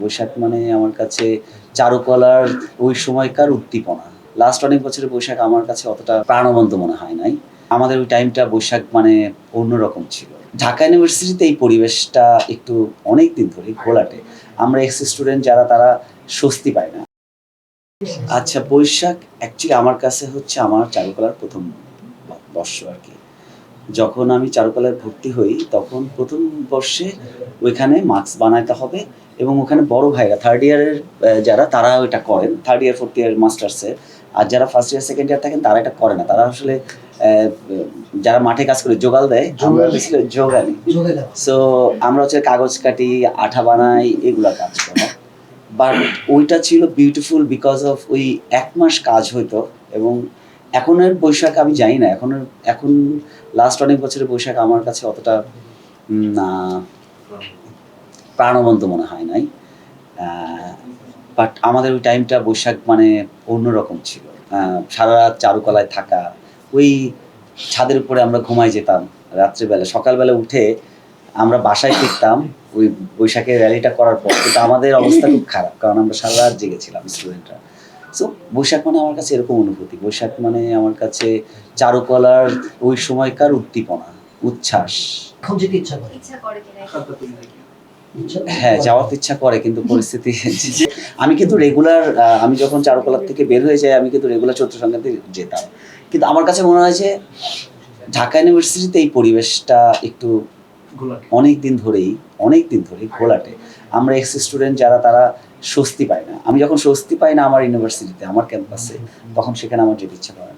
বৈশাখ মানে আমার কাছে চারুকলার ওই সময়কার উদ্দীপনা। লাস্ট অনেক বছরের বৈশাখ আমার কাছে অতটা প্রাণবন্ত মনে হয় নাই। আমাদের ওই টাইমটা বৈশাখ মানে অন্যরকম ছিল। ঢাকা ইউনিভার্সিটিতে এই পরিবেশটা একটু অনেক দিন ধরেই ঘোলাটে। আমরা এক্স স্টুডেন্ট যারা তারা স্বস্তি পায় না। আচ্ছা, বৈশাখ অ্যাকচুয়ালি আমার কাছে হচ্ছে আমার চারুকলার ১ম বর্ষ আরকি। যখন আমি চারুকলায় ভর্তি হই তখন ১ম বর্ষে ওইখানে মার্কস বানাইতে হবে এবং ওখানে বড় ভাইরা 3rd ইয়ারের যারা তারা ওইটা করেন। 3rd ইয়ার 4th ইয়ার মাস্টার্সের। আর যারা 1st ইয়ার 2nd ইয়ার থাকেন তারা এটা করে না। তারা আসলে যারা মাঠে কাজ করে জোগাল দেয়, আমরা হচ্ছিল জোগালি। সো আমরা হচ্ছে কাগজ কাটি, আঠা বানাই, এগুলা কাজ করা। বাট ওইটা ছিল বিউটিফুল বিকজ অফ ওই ১ মাস কাজ হইতো এবং এখনের বৈশাখ আমি জানি না। এখন লাস্ট অনেক বছরের বৈশাখ আমার কাছে অতটা না প্রাণবন্ত মনে হয় নাই। বাট আমাদের ওই টাইমটা বৈশাখ মানে অন্যরকম ছিল। সারা রাত চারুকলায় থাকা, ওই ছাদের উপরে আমরা ঘুমায় যেতাম রাত্রিবেলা। সকালবেলা উঠে আমরা বাসায় ফিরতাম ওই বৈশাখের র্যালিটা করার পর। কিন্তু আমাদের অবস্থা খুব খারাপ, কারণ আমরা সারা রাত জেগেছিলাম স্টুডেন্টরা। সো বৈশাখ মানে আমার কাছে এরকম অনুভূতি। বৈশাখ মানে আমার কাছে চারুকলার ওই সময়কার উদ্দীপনা, উচ্ছ্বাস। এখন যেতে ইচ্ছা করে হ্যাঁ, যাওয়ার তো ইচ্ছা করে কিন্তু পরিস্থিতি আমি কিন্তু রেগুলার আমি যখন চারুকলার থেকে বের হয়ে যাই আমি কিন্তু রেগুলার চৈত্র সংক্রান্তি যেতাম। কিন্তু আমার কাছে মনে হয় যে ঢাকা ইউনিভার্সিটিতে এই পরিবেশটা একটু অনেক দিন ধরেই ঘোলাটে। আমরা এক্স স্টুডেন্ট যারা তারা স্বস্তি পায় না। আমি যখন স্বস্তি পাই না আমার ইউনিভার্সিটিতে, আমার ক্যাম্পাসে, তখন সেখানে আমার যেতে ইচ্ছা করে না।